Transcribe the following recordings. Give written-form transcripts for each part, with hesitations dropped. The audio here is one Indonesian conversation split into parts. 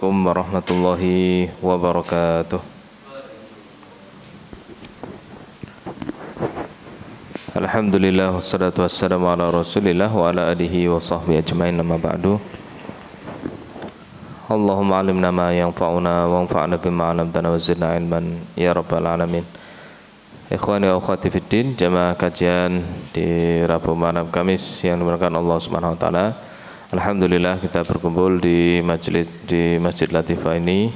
Assalamualaikum warahmatullahi wabarakatuh. Alhamdulillah wassalatu wassalamu ala Rasulillah wa ala alihi wa sahbihi ajmain, amma ba'du. Allahumma alimna ma yanfa'una wa anfa'na bima 'allamtana wa zidna ilman ya rabbal alamin. Ikhwani wa akhwati fiddin, jamaah kajian di Rabu malam Kamis yang dimuliakan Allah Subhanahu wa taala. Alhamdulillah kita berkumpul di Masjid Latifah ini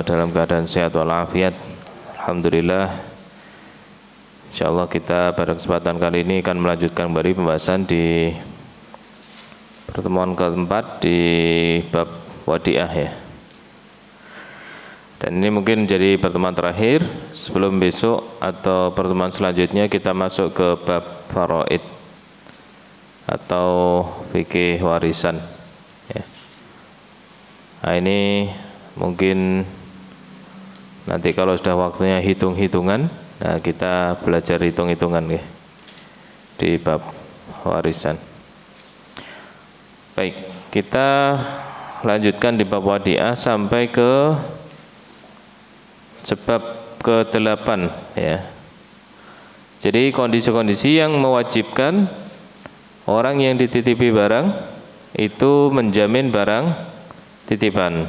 dalam keadaan sehat walafiat. Alhamdulillah. Insyaallah kita pada kesempatan kali ini akan melanjutkan kembali pembahasan di pertemuan keempat di bab wadiah ya. Dan ini mungkin jadi pertemuan terakhir sebelum besok atau pertemuan selanjutnya kita masuk ke bab faraid atau fikih warisan ya. Nah ini mungkin nanti kalau sudah waktunya hitung-hitungan, nah kita belajar hitung-hitungan ya di bab warisan. Baik, kita lanjutkan di bab wadiah sampai ke sebab ke-8 ya. Jadi kondisi-kondisi yang mewajibkan orang yang dititipi barang itu menjamin barang titipan.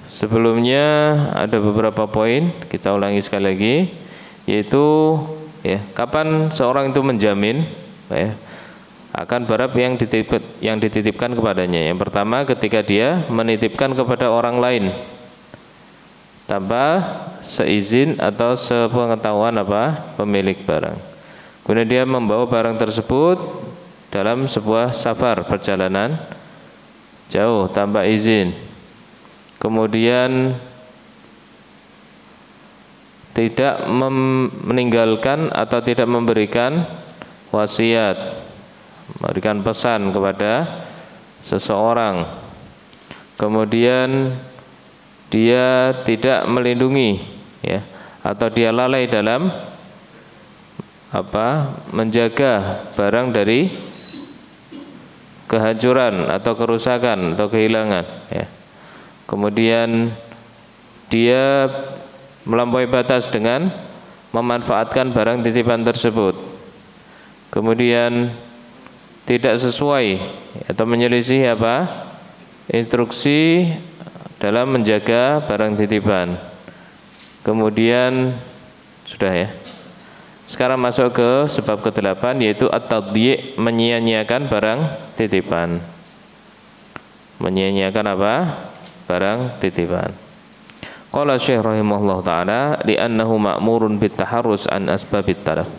Sebelumnya ada beberapa poin, kita ulangi sekali lagi, yaitu ya, kapan seorang itu menjamin ya, akan barang yang dititipkan kepadanya. Yang pertama ketika dia menitipkan kepada orang lain tanpa seizin atau sepengetahuan pemilik barang. Kemudian dia membawa barang tersebut dalam sebuah safar, perjalanan jauh tanpa izin. Kemudian tidak meninggalkan atau tidak memberikan wasiat, memberikan pesan kepada seseorang. Kemudian dia tidak melindungi ya, atau dia lalai dalam menjaga barang dari kehancuran atau kerusakan atau kehilangan ya. Kemudian dia melampaui batas dengan memanfaatkan barang titipan tersebut. Kemudian tidak sesuai atau menyelisih instruksi dalam menjaga barang titipan. Kemudian sudah ya. Sekarang masuk ke sebab ke-8 yaitu at-tadyi', menyia-nyiakan barang titipan. Menyia-nyiakan barang titipan. Qala Syekh rahimahullah taala li'annahu ma'murun bitaharrus an asbabit talaf.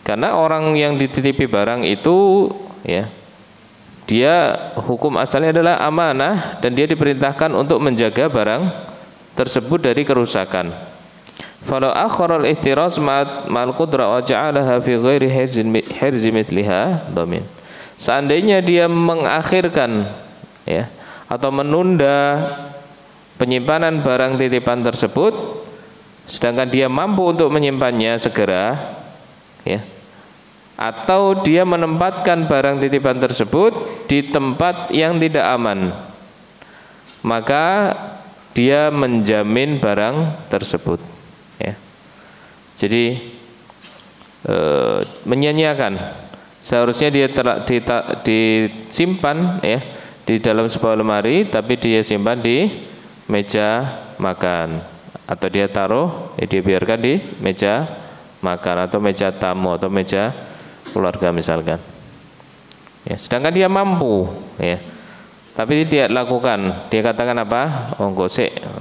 Karena orang yang dititipi barang itu ya, dia hukum asalnya adalah amanah dan dia diperintahkan untuk menjaga barang tersebut dari kerusakan. Falau akhara al-ihtiraz ma'al qudrah wa ja'alaha fi ghairi hirzi mithliha dhamin. Seandainya dia mengakhirkan ya atau menunda penyimpanan barang titipan tersebut sedangkan dia mampu untuk menyimpannya segera ya, atau dia menempatkan barang titipan tersebut di tempat yang tidak aman, maka dia menjamin barang tersebut ya. Jadi menyia-nyiakan, seharusnya dia disimpan ya di dalam sebuah lemari, tapi dia simpan di meja makan, atau dia taruh dia biarkan di meja makan atau meja tamu atau meja keluarga misalkan ya. Sedangkan dia mampu ya, tapi dia tidak lakukan, dia katakan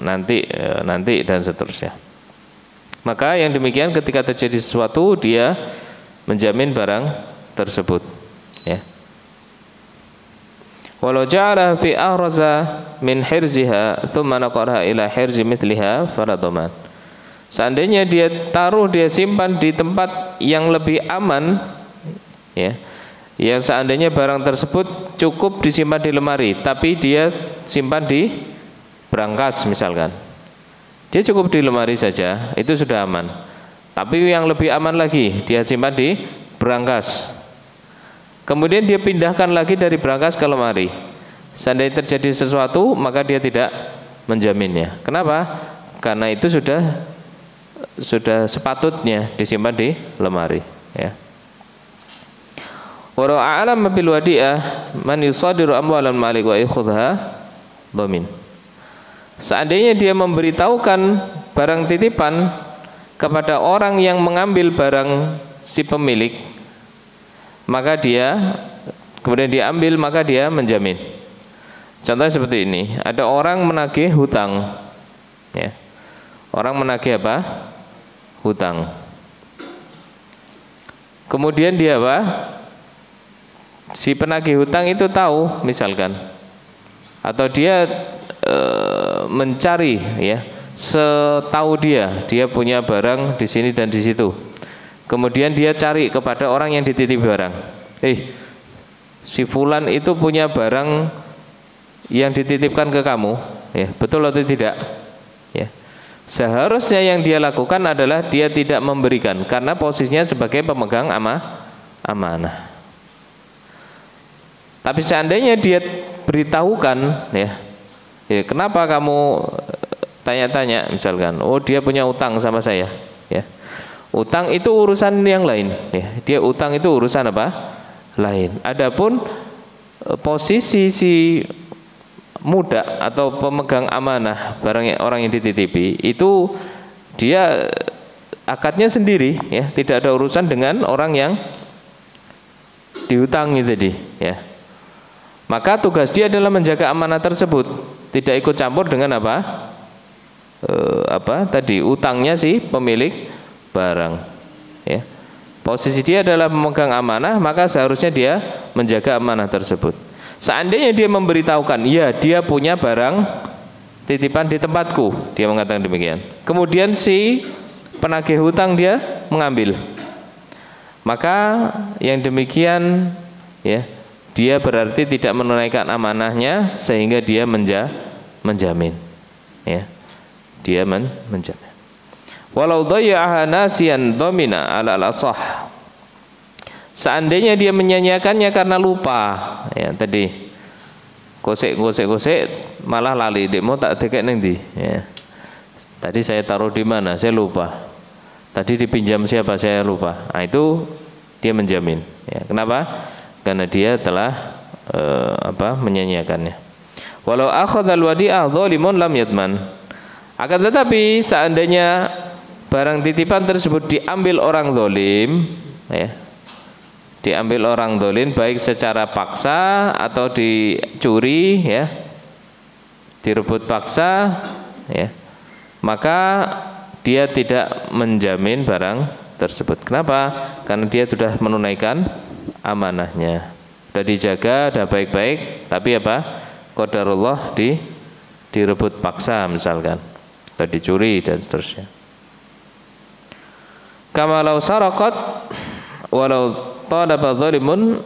nanti dan seterusnya. Maka yang demikian ketika terjadi sesuatu dia menjamin barang tersebut ya. Walau ja'ala fi ahraza min hirziha thumma naqaraha ila hirzi mithliha fala dhaman. Seandainya dia simpan di tempat yang lebih aman ya, yang seandainya barang tersebut cukup disimpan di lemari, tapi dia simpan di brankas misalkan, dia cukup di lemari saja, itu sudah aman. Tapi yang lebih aman lagi dia simpan di brankas. kemudian dia pindahkan lagi dari brankas ke lemari. Seandainya terjadi sesuatu, maka dia tidak menjaminnya. Kenapa? Karena itu sudah sepatutnya disimpan di lemari, ya. Wa a'lam bil wadi'ah man yusadiru amwalan malik wa yakhudha dhamin. Seandainya dia memberitahukan barang titipan kepada orang yang mengambil barang si pemilik, maka dia kemudian diambil, maka dia menjamin. Contohnya seperti ini, ada orang menagih hutang, ya. Orang menagih apa? Hutang. Kemudian dia apa? Si penagih hutang itu tahu, misalkan, atau dia mencari, ya, setahu dia punya barang di sini dan di situ. Kemudian dia cari kepada orang yang dititipi barang. Si fulan itu punya barang yang dititipkan ke kamu, ya, betul atau tidak? Ya. Seharusnya yang dia lakukan adalah dia tidak memberikan, karena posisinya sebagai pemegang amanah. Tapi seandainya dia beritahukan, ya, kenapa kamu tanya-tanya, misalkan, oh dia punya utang sama saya, ya. Utang itu urusan yang lain, ya. Dia utang itu urusan apa? Lain. Adapun posisi si muda atau pemegang amanah barang orang yang dititipi itu dia akadnya sendiri, ya, tidak ada urusan dengan orang yang dihutangi tadi, ya. Maka tugas dia adalah menjaga amanah tersebut, tidak ikut campur dengan tadi utangnya si pemilik barang, ya. Posisi dia adalah memegang amanah, maka seharusnya dia menjaga amanah tersebut. Seandainya dia memberitahukan, ya dia punya barang titipan di tempatku, dia mengatakan demikian. Kemudian si penagih hutang dia mengambil, maka yang demikian, ya, dia berarti tidak menunaikan amanahnya sehingga dia menjamin, ya, dia menjamin. Walau dhayya'aha nasiyan dhamina 'ala al-ashah. Seandainya dia menyanyiakannya karena lupa, ya, tadi gosek malah lali, demo tak dekek neng di, ya. Tadi saya taruh di mana, saya lupa. Tadi dipinjam siapa, saya lupa. Nah, itu dia menjamin, ya. Kenapa? Karena dia telah menyanyiakannya. Walau akhadhal wadi'ah dhalimun lam yadman. Akan tetapi seandainya barang titipan tersebut diambil orang zalim, ya, diambil orang zalim baik secara paksa atau dicuri, ya, direbut paksa, ya, maka dia tidak menjamin barang tersebut. Kenapa? Karena dia sudah menunaikan amanahnya, sudah dijaga, sudah baik-baik, tapi qadarullah direbut paksa misalkan, atau dicuri dan seterusnya. Kama law saraqat walau talaba dhalimun,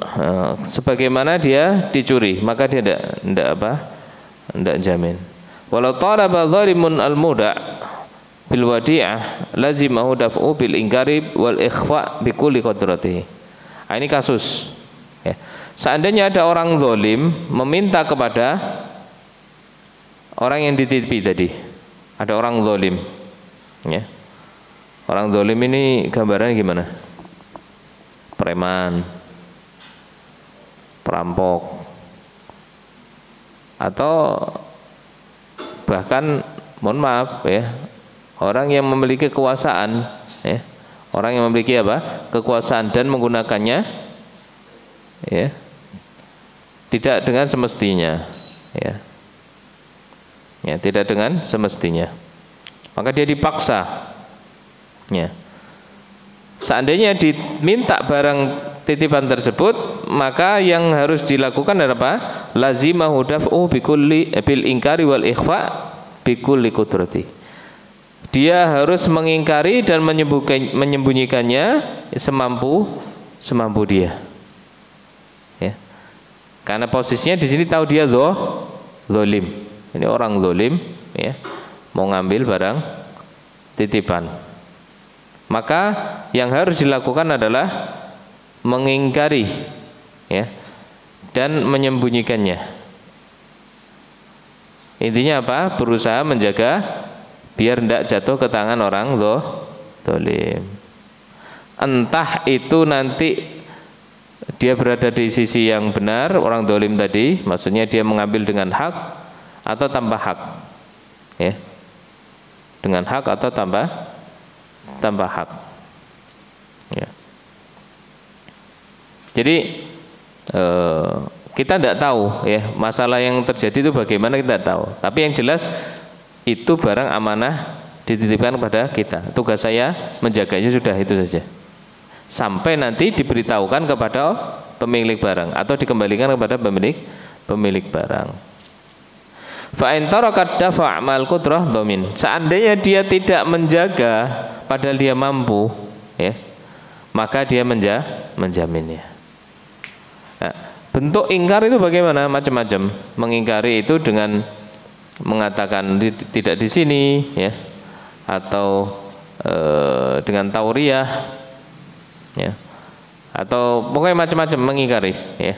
sebagaimana dia dicuri, maka dia tidak jamin. Walau talaba dhalimun al-muda' bil wadi'ah lazimahu daf'u bil ingkari wal ikhfa bi kulli qadratihi. Ini kasus, ya. Seandainya ada orang zalim meminta kepada orang yang dititipi tadi, ada orang zalim, ya. Orang zalim ini gambarannya gimana? Preman, perampok, atau bahkan mohon maaf, ya, orang yang memiliki kekuasaan, ya, orang yang memiliki kekuasaan dan menggunakannya, ya, tidak dengan semestinya, ya, ya, tidak dengan semestinya, maka dia dipaksa, ya. Seandainya diminta barang titipan tersebut, maka yang harus dilakukan adalah apa? Lazimahu daf'u bil ingkari wal ikhfa bi kulli qudrati. Dia harus mengingkari dan menyembunyikannya semampu dia, ya. Karena posisinya di sini tahu dia zalim. Ini orang zalim, ya, mau ngambil barang titipan. Maka yang harus dilakukan adalah mengingkari ya, dan menyembunyikannya. Intinya apa? Berusaha menjaga biar tidak jatuh ke tangan orang zalim. Entah itu nanti dia berada di sisi yang benar, orang zalim tadi, maksudnya dia mengambil dengan hak atau tanpa hak, ya, dengan hak atau tanpa hak, ya. Jadi kita tidak tahu, ya, masalah yang terjadi itu bagaimana kita tidak tahu. Tapi yang jelas itu barang amanah dititipkan kepada kita. Tugas saya menjaganya sudah itu saja. Sampai nanti diberitahukan kepada pemilik barang atau dikembalikan kepada pemilik barang. Fa in tarakat dafa' mal qudrah dhamin. Seandainya dia tidak menjaga padahal dia mampu, ya, maka dia menjaminnya. Nah, bentuk ingkar itu bagaimana? Macam-macam. Mengingkari itu dengan mengatakan tidak di sini, ya, atau dengan tauriyah, ya, atau pokoknya macam-macam mengingkari, ya.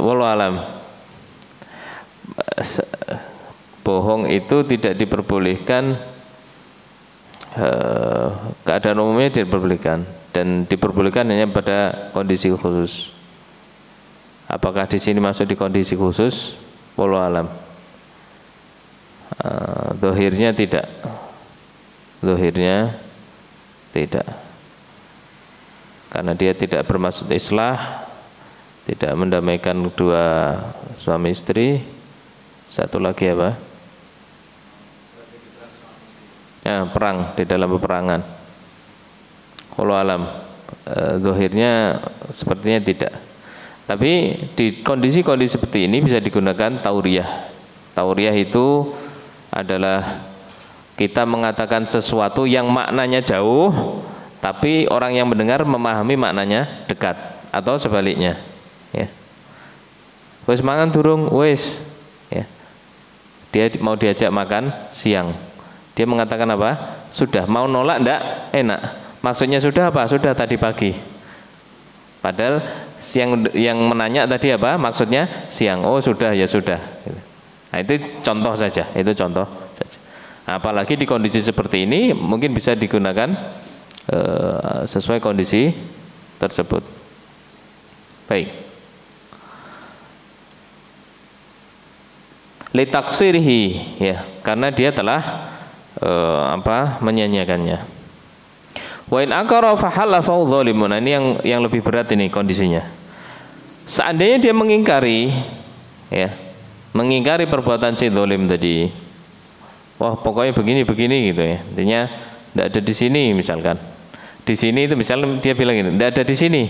Wallahu alam. Bohong itu tidak diperbolehkan, keadaan umumnya diperbolehkan, dan diperbolehkan hanya pada kondisi khusus. Apakah di sini masuk di kondisi khusus? Wallahu alam. Zahirnya tidak. Zahirnya tidak. Karena dia tidak bermaksud islah, tidak mendamaikan dua suami istri. Satu lagi apa? Ya, perang, di dalam peperangan. Wallahu alam. Zahirnya sepertinya tidak. Tapi di kondisi-kondisi seperti ini bisa digunakan tauriyah. Tauriyah itu adalah kita mengatakan sesuatu yang maknanya jauh, tapi orang yang mendengar memahami maknanya dekat, atau sebaliknya, ya. Wis mangan durung, wis, ya. Dia mau diajak makan siang, dia mengatakan apa? Sudah. Mau nolak ndak? Enak. Maksudnya sudah apa? Sudah tadi pagi. Padahal siang yang menanya tadi apa? Maksudnya siang. Oh sudah, ya sudah. Nah, itu contoh saja. Itu contoh saja. Apalagi di kondisi seperti ini mungkin bisa digunakan sesuai kondisi tersebut. Baik. Litaksirihi, ya, karena dia telah menyanyiakannya. Wa in akara fa halafa dzalimun. Ini yang lebih berat ini kondisinya. Seandainya dia mengingkari, ya, mengingkari perbuatan si zalim tadi. Wah, pokoknya begini gitu, ya. Intinya tidak ada di sini misalkan. Di sini itu misalnya dia bilang ini, tidak ada di sini.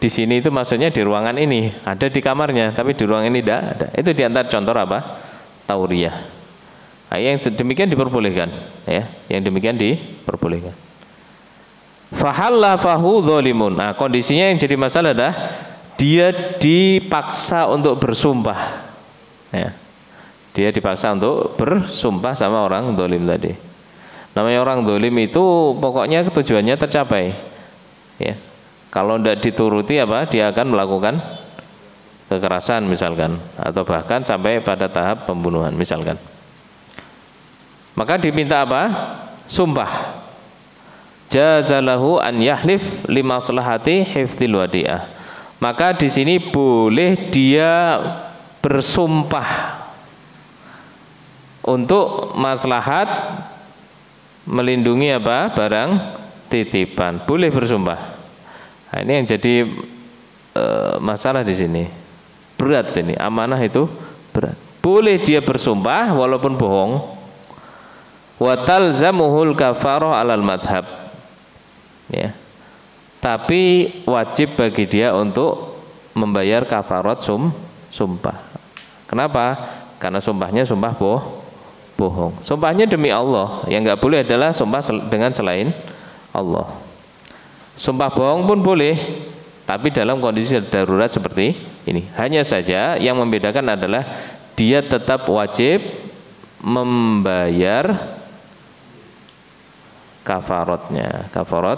Di sini itu maksudnya di ruangan ini, ada di kamarnya, tapi di ruangan ini tidak ada. Itu diantara contoh apa? Tauriyah. Nah, yang demikian diperbolehkan, ya. Yang demikian diperbolehkan. Fahalla fahu dzalimun. Nah, kondisinya yang jadi masalah adalah dia dipaksa untuk bersumpah, ya. Dia dipaksa untuk bersumpah sama orang zalim tadi. Namanya orang zalim itu pokoknya tujuannya tercapai, ya. Kalau tidak dituruti apa, dia akan melakukan kekerasan misalkan, atau bahkan sampai pada tahap pembunuhan misalkan. Maka diminta apa? Sumpah. Jazalahu an yahlif limaslahati hifdzil wadi'ah. Maka di sini boleh dia bersumpah untuk maslahat melindungi apa? Barang titipan. Boleh bersumpah. Nah, ini yang jadi masalah di sini. Berat ini, amanah itu berat. Boleh dia bersumpah walaupun bohong. Wa talzamuhul kafarah alal madhab, ya. Tapi wajib bagi dia untuk membayar kafarat sumpah. Kenapa? Karena sumpahnya sumpah bohong. Sumpahnya demi Allah. Yang nggak boleh adalah sumpah dengan selain Allah. Sumpah bohong pun boleh, tapi dalam kondisi darurat seperti ini. Hanya saja yang membedakan adalah dia tetap wajib membayar kafaratnya, kafarat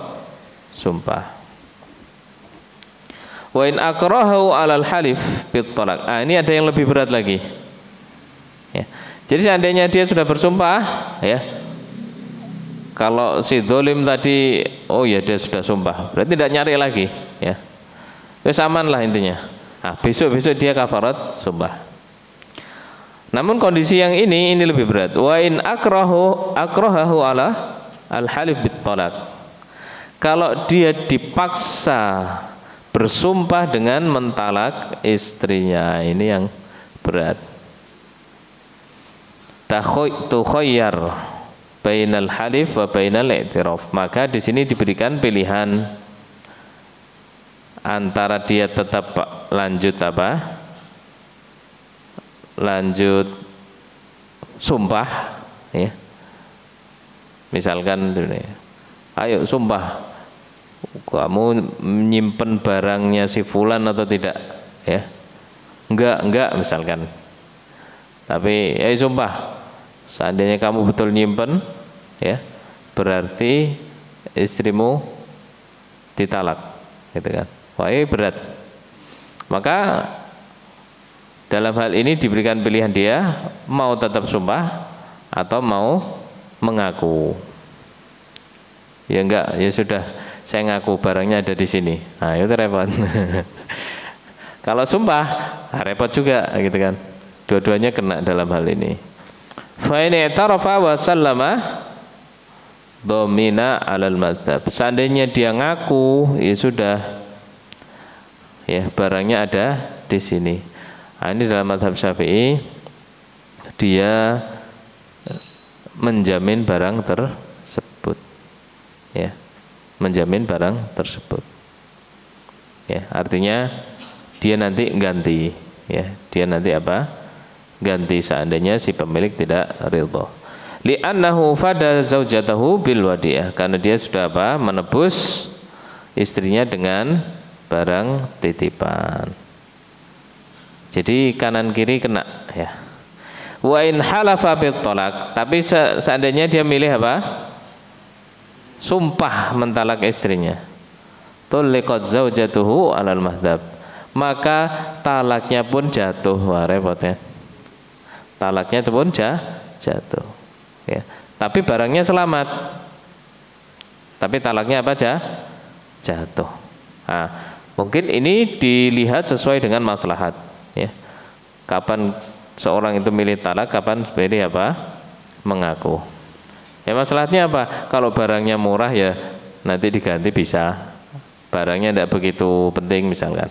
sumpah. Wa in akrahu 'alal halif bit talaq. Ini ada yang lebih berat lagi. Ya. Jadi seandainya dia sudah bersumpah, ya. Kalau si dolim tadi, oh ya dia sudah sumpah, berarti tidak nyari lagi, ya. Wes aman lah intinya. Nah, besok dia kafarat sumpah. Namun kondisi yang ini lebih berat. Wa in akrahahu ala al halif bit talaq. Kalau dia dipaksa bersumpah dengan mentalak istrinya, ini yang berat. Tukhayyar bainal halif wa bainal i'tiraf. Maka di sini diberikan pilihan antara dia tetap lanjut sumpah, ya. Misalkan, ayo sumpah, kamu menyimpan barangnya si fulan atau tidak, ya. Enggak misalkan. Tapi ya sumpah, seandainya kamu betul nyimpen, ya, berarti istrimu ditalak, gitu kan. Wah, ini berat. Maka dalam hal ini diberikan pilihan, dia mau tetap sumpah atau mau mengaku. Ya enggak, ya sudah, saya ngaku barangnya ada di sini. Nah, itu repot. Kalau sumpah, repot juga, gitu kan. Dua-duanya kena dalam hal ini. Fa in i'tarafa wa sallama domina 'alal madzhab. Seandainya dia ngaku, ya sudah, ya barangnya ada di sini. Nah, ini dalam mazhab Syafi'i, dia menjamin barang tersebut, ya, menjamin barang tersebut, ya, artinya dia nanti ganti, ya, dia nanti ganti seandainya si pemilik tidak ridha. Li'annahu fada zaujatahu bil wadiyah, karena dia sudah menebus istrinya dengan barang titipan. Jadi kanan kiri kena, ya. Wa in halafa bit talaq, tapi seandainya dia milih sumpah mentalak istrinya. Tulliqat zaujatuhu 'alal mahdhab. Maka talaknya pun jatuh. Wah, repot, ya. Talaknya pun jatuh, ya. Tapi barangnya selamat. Tapi talaknya jatuh. Nah, mungkin ini dilihat sesuai dengan maslahat, ya. Kapan seorang itu milih talak, kapan milih mengaku. Ya, maslahatnya apa? Kalau barangnya murah, ya nanti diganti bisa. Barangnya tidak begitu penting misalkan.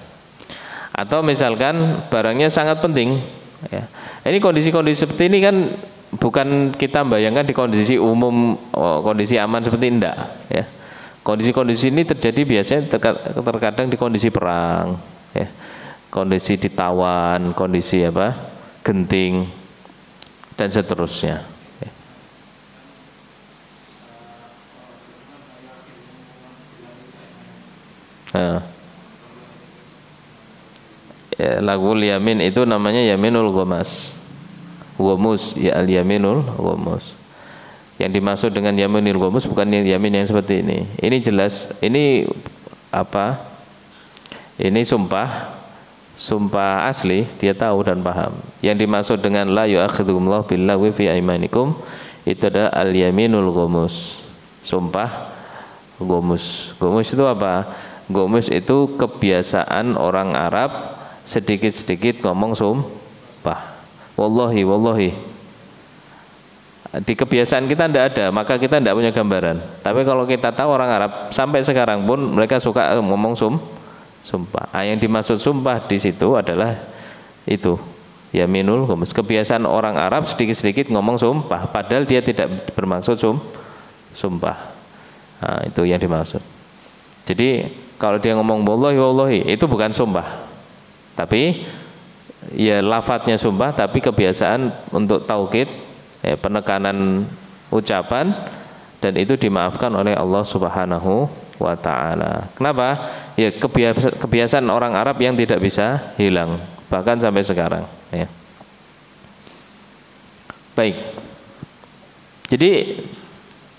Atau misalkan barangnya sangat penting, ya. Ini kondisi-kondisi seperti ini kan bukan kita bayangkan di kondisi umum, kondisi aman seperti ini, enggak, ya. Kondisi-kondisi ini terjadi biasanya terkadang di kondisi perang, ya. Kondisi ditawan, kondisi genting, dan seterusnya. Ya, lagul yamin itu namanya yaminul ghamus, ya, al yaminul ghamus. Yang dimaksud dengan yaminul ghamus bukan yamin yang seperti ini. Ini jelas, ini ini sumpah asli, dia tahu dan paham. Yang dimaksud dengan la yu'akhidhukumullahu billahi fi aimanikum, itu adalah al yaminul ghamus, sumpah ghamus. Ghamus itu apa? Ghamus itu kebiasaan orang Arab sedikit-sedikit ngomong sumpah. Wallahi. Di kebiasaan kita tidak ada, maka kita tidak punya gambaran. Tapi kalau kita tahu orang Arab sampai sekarang pun mereka suka ngomong sumpah. Yang dimaksud sumpah di situ adalah itu yaminul ghamus. Kebiasaan orang Arab sedikit-sedikit ngomong sumpah, padahal dia tidak bermaksud sumpah. Nah, itu yang dimaksud. Jadi kalau dia ngomong wallahi, itu bukan sumpah. Tapi ya lafadznya sumpah, tapi kebiasaan untuk taukid, ya, penekanan ucapan, dan itu dimaafkan oleh Allah Subhanahu wa ta'ala. Kenapa? Ya kebiasaan orang Arab yang tidak bisa hilang bahkan sampai sekarang, ya. Baik. Jadi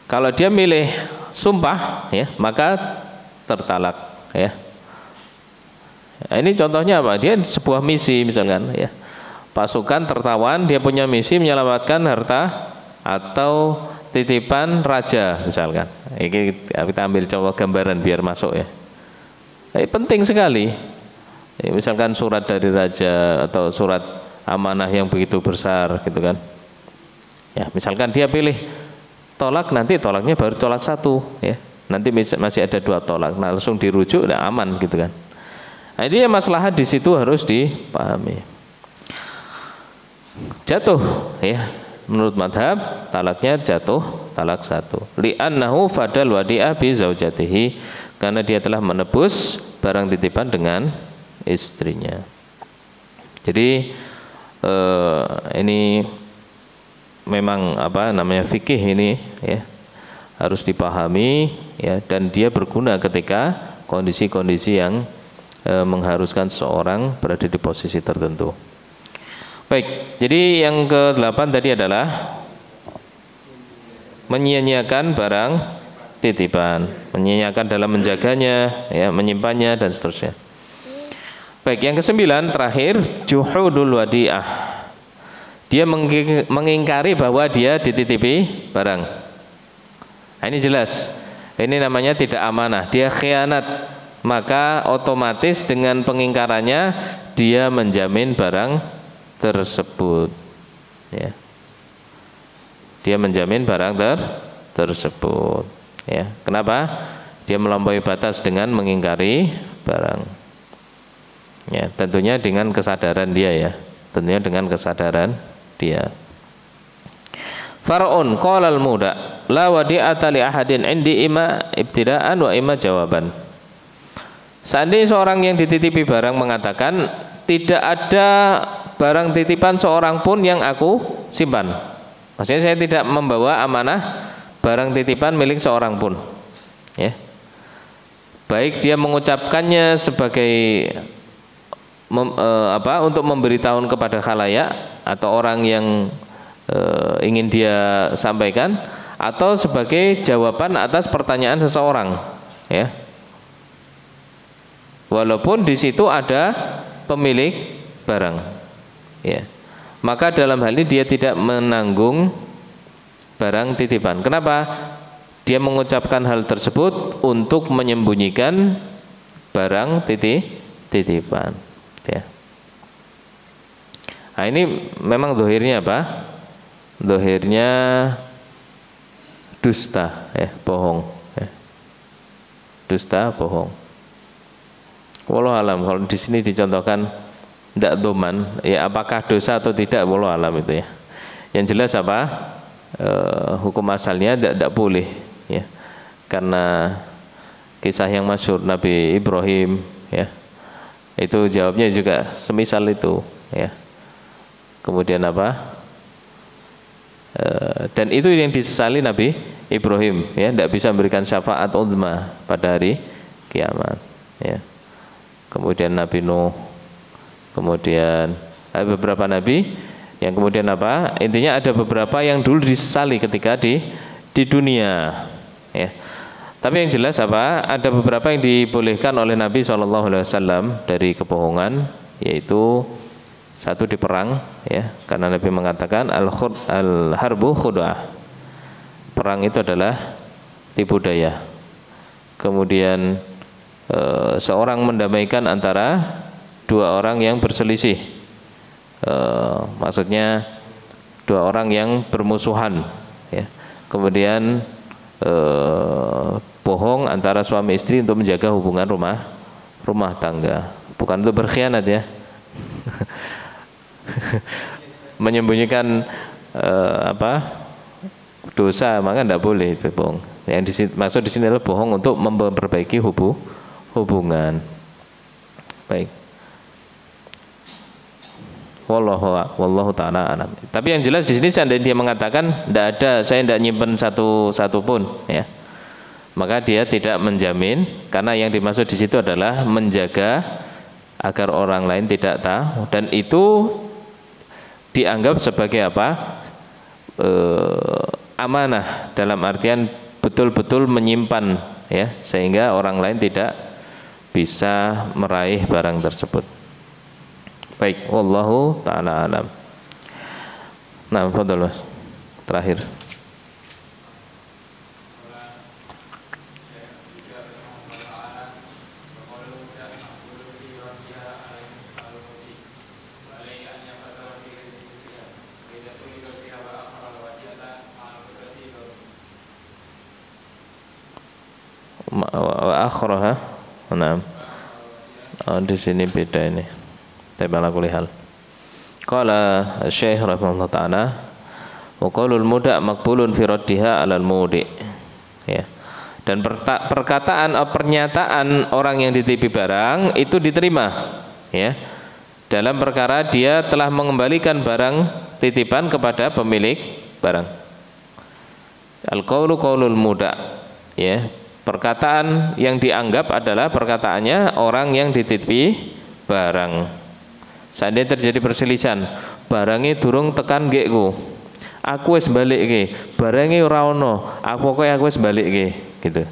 kalau dia milih sumpah, ya, maka tertalak, ya. Nah, ini contohnya apa? Dia sebuah misi misalkan ya. Pasukan tertawan, dia punya misi menyelamatkan harta atau titipan raja misalkan. Ini kita ambil contoh gambaran biar masuk ya. Ini penting sekali. Misalkan surat dari raja atau surat amanah yang begitu besar gitu kan. Ya, misalkan dia pilih tolak, nanti tolaknya baru tolak satu ya. Nanti masih ada 2 tolak. Nah, langsung dirujuk udah aman gitu kan. Nah, ini ya maslahat di situ harus dipahami. Jatuh ya. Menurut madhab talaknya jatuh talak 1. Li'annahu fadal wadi'ah bi zaujatihi, karena dia telah menebus barang titipan dengan istrinya. Jadi ini memang apa namanya fikih ini ya, harus dipahami ya, dan dia berguna ketika kondisi-kondisi yang mengharuskan seseorang berada di posisi tertentu. Baik, jadi yang ke-8 tadi adalah menyia-nyiakan barang titipan, menyia-nyiakan dalam menjaganya, ya, menyimpannya dan seterusnya. Baik, yang ke-9 terakhir, juhudul wadi'ah. Dia mengingkari bahwa dia dititipi barang. Nah, ini jelas. Ini namanya tidak amanah, dia khianat. Maka otomatis dengan pengingkarannya dia menjamin barang tersebut ya. Dia menjamin barang tersebut ya. Kenapa? Dia melampaui batas dengan mengingkari barang ya, tentunya dengan kesadaran dia ya, tentunya dengan kesadaran dia. Far'un qala al-muda la wadi'ata li ahadin indi ima ibtida'an wa ima jawaban. Seandainya seorang yang dititipi barang mengatakan tidak ada barang titipan seorang pun yang aku simpan, maksudnya saya tidak membawa amanah barang titipan milik seorang pun ya. Baik dia mengucapkannya sebagai untuk memberitahu kepada khalayak atau orang yang ingin dia sampaikan, atau sebagai jawaban atas pertanyaan seseorang ya, walaupun di situ ada pemilik barang ya, maka dalam hal ini dia tidak menanggung barang titipan. Kenapa? Dia mengucapkan hal tersebut untuk menyembunyikan barang titipan ya. Nah, ini memang dohirnya apa? Dohirnya dusta ya, bohong ya. Dusta, bohong. Wallahu alam, kalau di sini dicontohkan tidak doman, ya apakah dosa atau tidak, wallahu alam itu ya. Yang jelas apa? Hukum asalnya tidak boleh ya. Karena kisah yang masyhur Nabi Ibrahim ya, itu jawabnya juga semisal itu ya. Kemudian apa? Dan itu yang disesali Nabi Ibrahim ya, tidak bisa memberikan syafaat uzma pada hari kiamat ya. Kemudian Nabi Nuh, kemudian ada beberapa nabi yang kemudian apa? Intinya ada beberapa yang dulu disesali ketika di dunia ya. Tapi yang jelas apa? Ada beberapa yang dibolehkan oleh Nabi SAW dari kebohongan, yaitu satu di perang ya, karena Nabi mengatakan al-harbu khud'ah. Perang itu adalah tipu daya. Kemudian seorang mendamaikan antara 2 orang yang berselisih, maksudnya 2 orang yang bermusuhan ya. Kemudian bohong antara suami istri untuk menjaga hubungan rumah tangga, bukan untuk berkhianat ya. Menyembunyikan dosa, maka tidak boleh itu bohong. Yang maksud di sini adalah bohong untuk memperbaiki hubungan. Baik. Wallahu ta'ala alam. Tapi yang jelas di sini seandainya dia mengatakan tidak ada, saya tidak nyimpen satu pun ya, maka dia tidak menjamin, karena yang dimaksud di situ adalah menjaga agar orang lain tidak tahu, dan itu dianggap sebagai apa? Amanah, dalam artian betul-betul menyimpan ya, sehingga orang lain tidak bisa meraih barang tersebut. Baik, wallahu ta'ala alam. Nah, fadhal Mas. Terakhir. Wa akhraha. Nah. Oh, di sini beda ini. Tapi ala kulli hal. Qala Syekh rahimahullah taala wa qaulul muda' maqbulun fi raddiha 'alal mudi'. Ya. Dan perkataan pernyataan orang yang dititipi barang itu diterima, ya. Dalam perkara dia telah mengembalikan barang titipan kepada pemilik barang. Al-qaulu qaulul muda', ya. Perkataan yang dianggap adalah perkataannya orang yang dititipi barang. Seandainya terjadi perselisihan, barangnya durung tekan gekku, aku wis balikke, barangnya ora ono, aku wis balikke, gitu.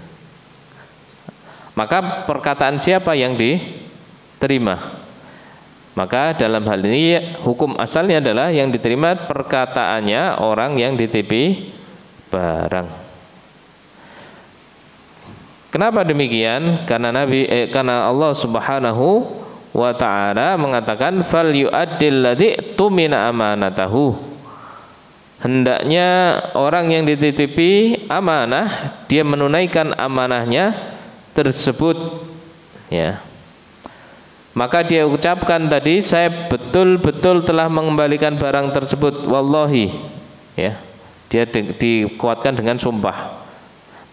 Maka perkataan siapa yang diterima? Maka dalam hal ini hukum asalnya adalah yang diterima perkataannya orang yang dititipi barang. Kenapa demikian? Karena karena Allah Subhanahu wa ta'ala mengatakan fal yu'addil ladzi tumina amanatahu. Hendaknya orang yang dititipi amanah dia menunaikan amanahnya tersebut, ya. Maka dia ucapkan tadi, saya betul-betul telah mengembalikan barang tersebut, wallahi, ya. Dia dikuatkan dengan sumpah.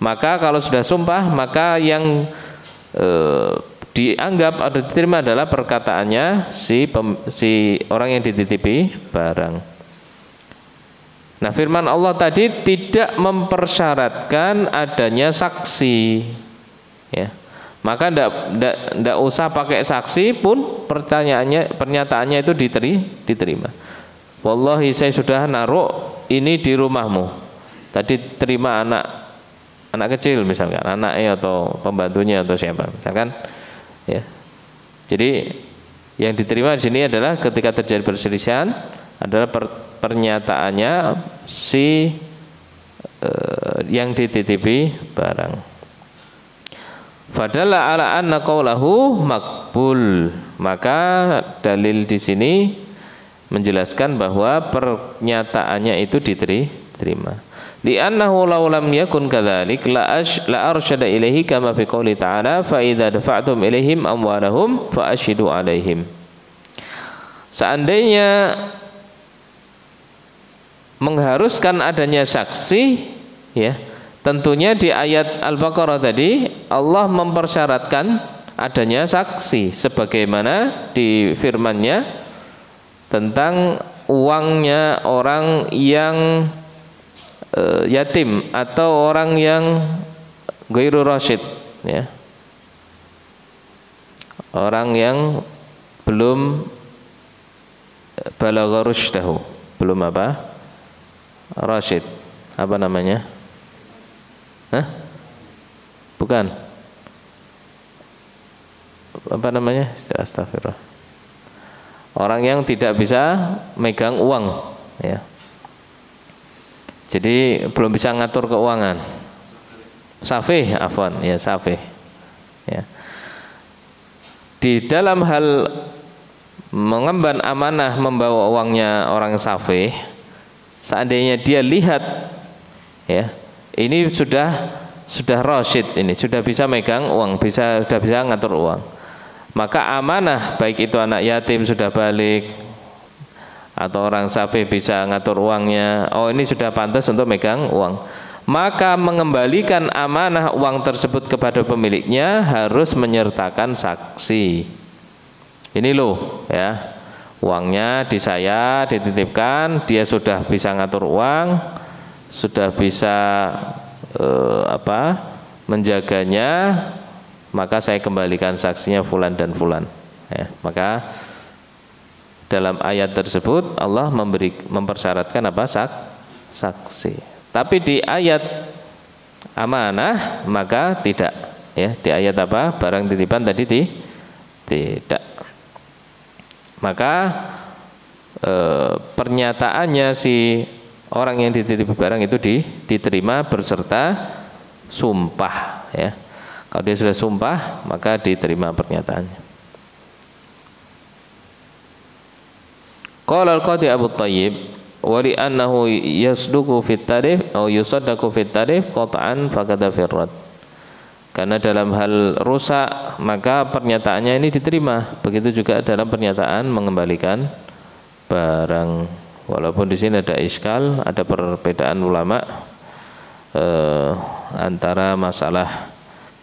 Maka kalau sudah sumpah, maka yang dianggap atau diterima adalah perkataannya si orang yang dititipi barang. Nah, firman Allah tadi tidak mempersyaratkan adanya saksi, ya. Maka ndak usah pakai saksi pun pernyataannya itu diterima. Wallahi saya sudah naruh ini di rumahmu. Tadi terima anak kecil misalkan, anaknya atau pembantunya atau siapa misalkan, ya. Jadi yang diterima di sini adalah ketika terjadi perselisihan adalah pernyataannya si yang dititipi barang. Fadalla ala anna qaulahu maqbul. Maka dalil di sini menjelaskan bahwa pernyataannya itu diterima. Li'annahu law lam yakun kadzalik la arsyada ilaihi kama fi qouli ta'ala fa idza dafa'tum ilaihim amwalahum fa ashidu alaihim. Seandainya mengharuskan adanya saksi, ya, tentunya di ayat Al-Baqarah tadi Allah mempersyaratkan adanya saksi sebagaimana di firman-Nya tentang uangnya orang yang yatim atau orang yang ghairu rasyid, ya. Orang yang belum balagha rusydahu, belum apa? Rasyid. Apa namanya? Hah? Bukan. Apa namanya? Astagfirullah. Orang yang tidak bisa megang uang, ya. Jadi belum bisa ngatur keuangan. Safih, afwan, ya safih. Ya. Di dalam hal mengemban amanah membawa uangnya orang safih, seandainya dia lihat, ya, ini sudah rasyid, ini sudah bisa megang uang, sudah bisa ngatur uang, maka amanah baik itu anak yatim sudah balik atau orang safih bisa ngatur uangnya, oh ini sudah pantas untuk megang uang, maka mengembalikan amanah uang tersebut kepada pemiliknya harus menyertakan saksi. Ini loh, ya, uangnya di saya dititipkan, dia sudah bisa ngatur uang, sudah bisa menjaganya, maka saya kembalikan saksinya fulan dan fulan, ya. Maka dalam ayat tersebut Allah mempersyaratkan apa? Saksi. Tapi di ayat amanah maka tidak. Ya, di ayat apa? Barang titipan tadi tidak. Maka pernyataannya si orang yang dititipi barang itu diterima berserta sumpah, ya. Kalau dia sudah sumpah, maka diterima pernyataannya. Qala al-Qadi Abu Thayyib wa li annahu yasduqu fit tarif atau yusaddaqu fit tarif qat'an faqad firrat. Karena dalam hal rusak maka pernyataannya ini diterima. Begitu juga dalam pernyataan mengembalikan barang. Walaupun di sini ada iskal, ada perbedaan ulama antara masalah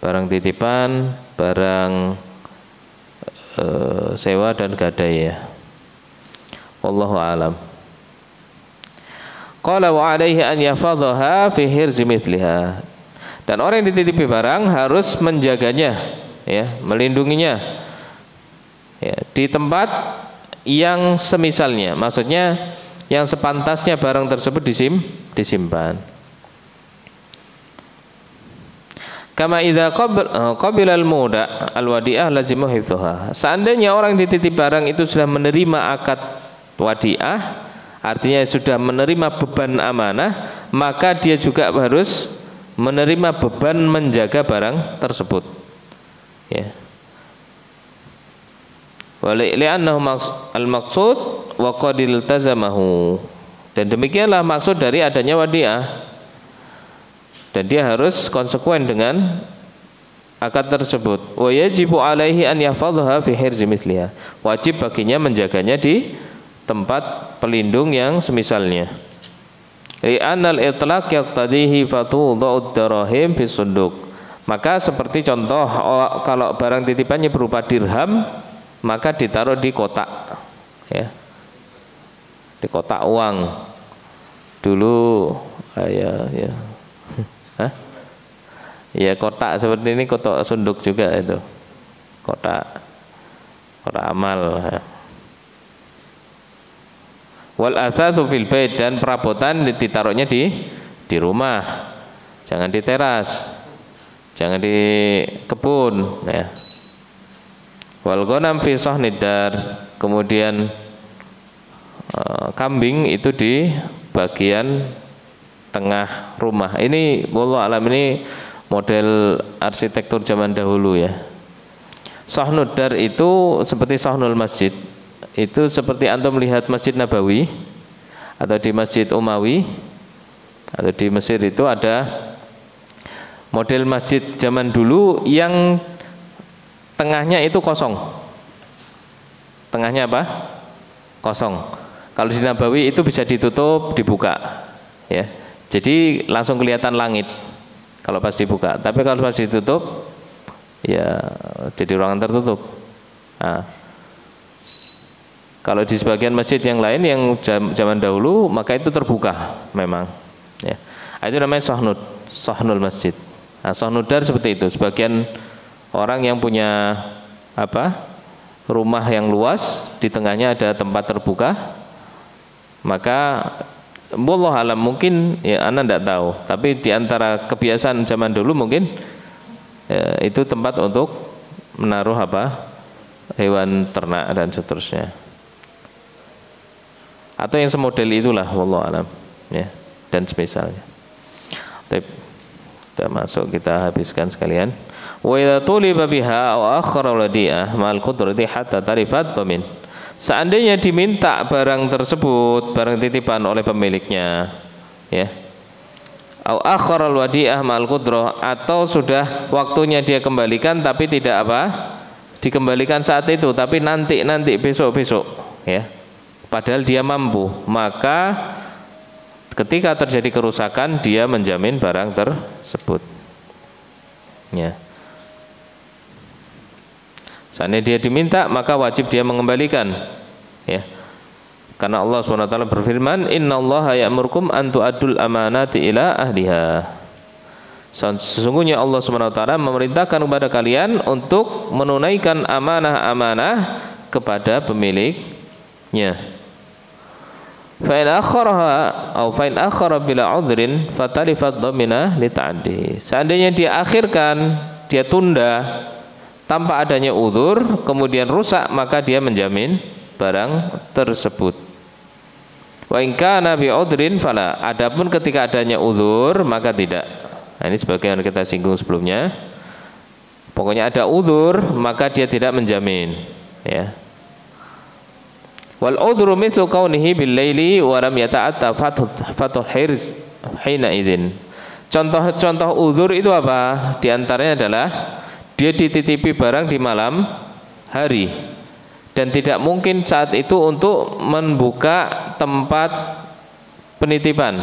barang titipan, barang sewa dan gadai, ya. Wallahu a'lam. Qala wa alaihi an yafadhaha fi hirzi mithliha. Dan orang yang dititipi barang harus menjaganya, ya, melindunginya, ya, di tempat yang semisalnya, maksudnya yang sepantasnya barang tersebut disimpan. Kama idza qabila al-muda al-wadi'ah lazimu hifdhuha. Seandainya orang dititip barang itu sudah menerima akad wadi'ah, artinya sudah menerima beban amanah, maka dia juga harus menerima beban menjaga barang tersebut, ya. Wa li'annahu al-maqsud wa qad iltazamahu. Dan demikianlah maksud dari adanya wadi'ah. Dan dia harus konsekuen dengan akad tersebut. Wa yajibu alaihi an yahfadhaha fi hirzi mithliha. Wajib baginya menjaganya di tempat pelindung yang semisalnya. Li'annal itlaq yaqtadihi fatudha'ud darahim fi sunduq. Maka seperti contoh, kalau barang titipannya berupa dirham, maka ditaruh di kotak, ya, di kotak uang. Dulu ya. Hah? Ya, kotak seperti ini, kotak sunduk juga itu. Kotak amal. Wal asatsu fil bait, dan perabotan ditaruhnya di rumah. Jangan di teras. Jangan di kebun, ya. Wal ghanam fi sahnidar, kemudian kambing itu di bagian tengah rumah. Ini wallahu alam, ini model arsitektur zaman dahulu, ya. Sahnud dar itu seperti sahnul masjid. Itu seperti antum melihat Masjid Nabawi atau di Masjid Umawi atau di Mesir, itu ada model masjid zaman dulu yang tengahnya itu kosong. Tengahnya apa? Kosong. Kalau di Nabawi itu bisa ditutup, dibuka, ya. Jadi langsung kelihatan langit kalau pas dibuka. Tapi kalau pas ditutup, ya jadi ruangan tertutup. Nah, kalau di sebagian masjid yang lain yang zaman dahulu, maka itu terbuka memang, ya. Itu namanya sahnul masjid. Nah, sahnudar seperti itu. Sebagian orang yang punya rumah yang luas, di tengahnya ada tempat terbuka, maka wallahu alam, mungkin ya ana tidak tahu, tapi di antara kebiasaan zaman dulu mungkin ya, itu tempat untuk menaruh hewan ternak dan seterusnya, atau yang semodel itulah, wallahu alam, ya, dan semisalnya. Kita masuk, kita habiskan sekalian. Wa idza tuliba biha aw akhara wadi'ah ma'al qudrati hatta tarifat dhamin. Seandainya diminta barang tersebut, barang titipan oleh pemiliknya, ya, au akharal wadi'ah ma'al qudrah, atau sudah waktunya dia kembalikan tapi tidak dikembalikan saat itu, tapi nanti besok, ya, padahal dia mampu, maka ketika terjadi kerusakan dia menjamin barang tersebut, ya. Seandainya dia diminta, maka wajib dia mengembalikan, ya. Karena Allah SWT berfirman, innallaha ya'murukum an tu'addul amanati ila ahliha. Sesungguhnya Allah SWT memerintahkan kepada kalian untuk menunaikan amanah-amanah kepada pemiliknya. Fa in akharaha aw fa in akhara bila udhrin fatalifat dhaminah li ta'addi. Seandainya dia akhirkan dia tunda tanpa adanya udzur kemudian rusak, maka dia menjamin barang tersebut. Wa in kana bi udhrin fala. Adapun ketika adanya udzur maka tidak. Nah, ini sebagaimana kita singgung sebelumnya. Pokoknya ada udzur maka dia tidak menjamin, ya. Wal udhru mithlu kaunihi bil laili wa lam yata'atta fathul hirz hina idzin. Contoh udzur itu apa? Di antaranya adalah dia dititipi barang di malam hari dan tidak mungkin saat itu untuk membuka tempat penitipan,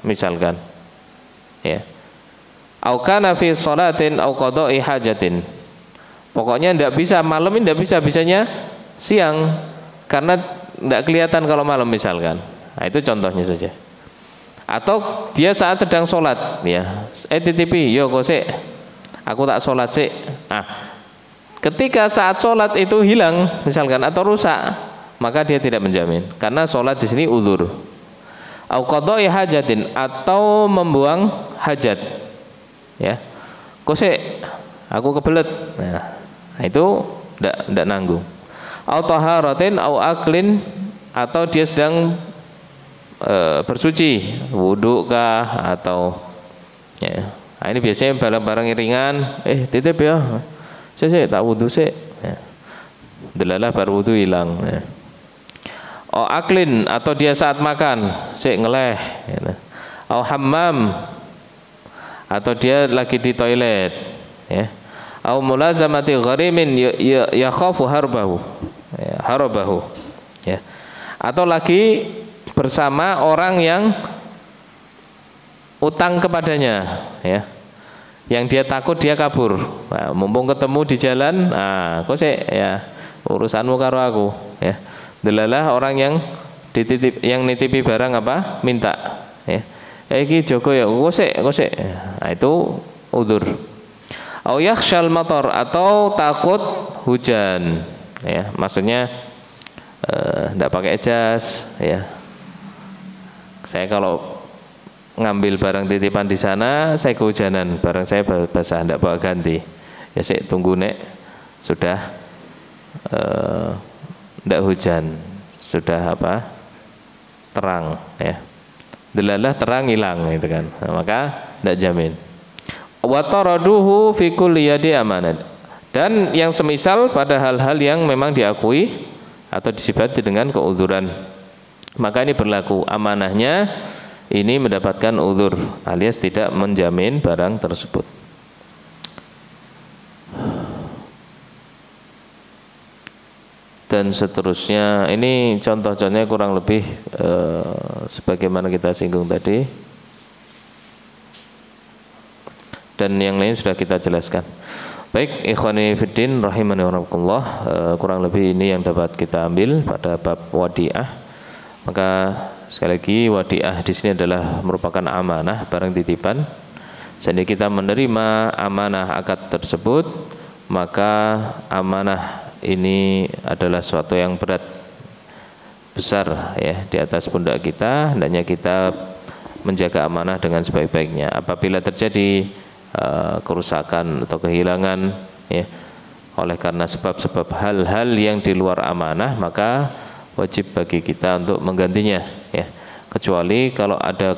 misalkan, ya. Au kana fi sholatin au qada'i hajatin. Pokoknya tidak bisa malam ini, tidak bisa, bisanya siang karena tidak kelihatan kalau malam misalkan. Nah, itu contohnya saja. Atau dia saat sedang sholat, ya, titipi, yo kok sik, aku tak sholat sik. Nah, ketika saat sholat itu hilang misalkan atau rusak, maka dia tidak menjamin karena sholat di sini udzur. Au qada'i hajatin, atau membuang hajat, ya, kok sik, aku kebelet. Nah, itu tidak nanggung. Au taharatin au aklin, atau dia sedang bersuci, wudhu kah atau, ya. Nah, ini biasanya barang-barang ringan, titip ya, saya tak wudhu sih, ya. Delalah baru wudhu hilang, ya. Oh aklin, atau dia saat makan, sik ngeleh, ya. Oh hammam, atau dia lagi di toilet, ya. Oh mulazamati gharimin yakhafu harbahu, ya, harabahu, ya. Atau lagi bersama orang yang utang kepadanya, ya, yang dia takut dia kabur. Nah, mumpung ketemu di jalan, nah kok sih, ya, urusanmu karo aku, ya. Delalah orang yang nitipi barang apa, minta, ya, iki Joko ya, kok sih, nah, itu udzur. Au yakhshal matar, atau takut hujan, ya, maksudnya tidak pakai jas, ya. Saya kalau ngambil barang titipan di sana, saya kehujanan, barang saya basah, tidak bawa ganti, ya saya tunggu nek sudah tidak hujan, sudah apa, terang, ya. Delalah terang hilang, itu kan, nah, maka tidak jamin. Wa taraduhu fi kulli yadi amanat, dan yang semisal pada hal-hal yang memang diakui atau disifati dengan keudzuran, maka ini berlaku amanahnya ini mendapatkan udzur alias tidak menjamin barang tersebut. Dan seterusnya, ini contoh-contohnya kurang lebih sebagaimana kita singgung tadi, dan yang lain sudah kita jelaskan. Baik, ikhwani fiddin rahimani wa rahimakumullah, kurang lebih ini yang dapat kita ambil pada bab wadi'ah. Maka sekali lagi, wadi'ah di sini adalah merupakan amanah, barang titipan. Jadi kita menerima amanah akad tersebut, maka amanah ini adalah suatu yang berat, besar, ya, di atas pundak kita. Hendaknya kita menjaga amanah dengan sebaik-baiknya. Apabila terjadi kerusakan atau kehilangan, ya, oleh karena sebab-sebab hal-hal yang di luar amanah, maka wajib bagi kita untuk menggantinya, ya, kecuali kalau ada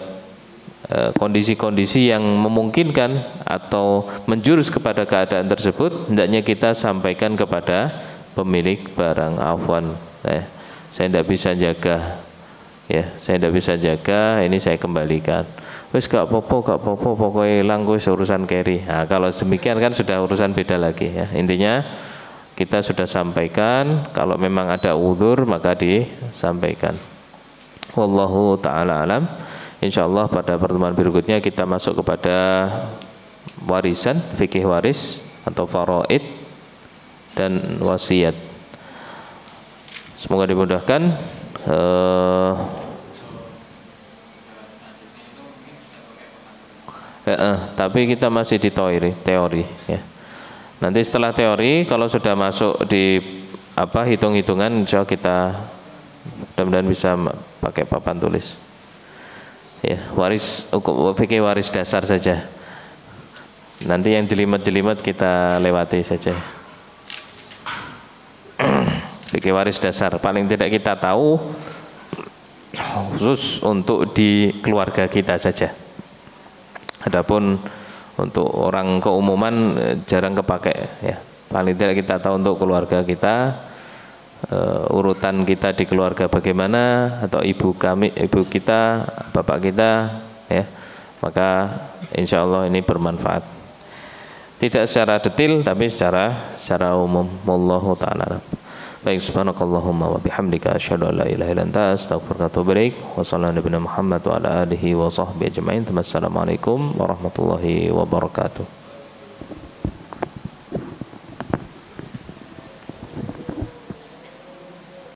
kondisi-kondisi yang memungkinkan atau menjurus kepada keadaan tersebut, hendaknya kita sampaikan kepada pemilik barang. Afwan, saya tidak bisa jaga, ya, saya tidak bisa jaga, ini saya kembalikan. Wis gak apa-apa, pokoknya hilang, wis urusan carry. Nah, kalau demikian kan sudah urusan beda lagi, ya. Intinya kita sudah sampaikan, kalau memang ada udzur maka disampaikan. Wallahu ta'ala alam. Insyaallah pada pertemuan berikutnya kita masuk kepada warisan, fikih waris atau faraid dan wasiat. Semoga dimudahkan. Tapi kita masih di teori, ya. Nanti setelah teori, kalau sudah masuk di apa hitung-hitungan, insya Allah kita mudah-mudahan bisa pakai papan tulis, ya. Waris, fikih waris dasar saja. Nanti yang jelimet-jelimet kita lewati saja. Fikih waris dasar paling tidak kita tahu khusus untuk di keluarga kita saja. Adapun untuk orang keumuman jarang kepake ya. Paling tidak kita tahu untuk keluarga kita, urutan kita di keluarga bagaimana, atau ibu kita, bapak kita ya. Maka insya Allah ini bermanfaat. Tidak secara detail tapi secara umum. Wallahu ta'ala. Baik, subhanakallahumma wa bihamdika asyhadu an la ilaha illa anta astaghfiruka wa atubu ilaik. Wa sallallahu Muhammad wa ala alihi wa sahbihi ajmain. Wassalamualaikum warahmatullahi wabarakatuh.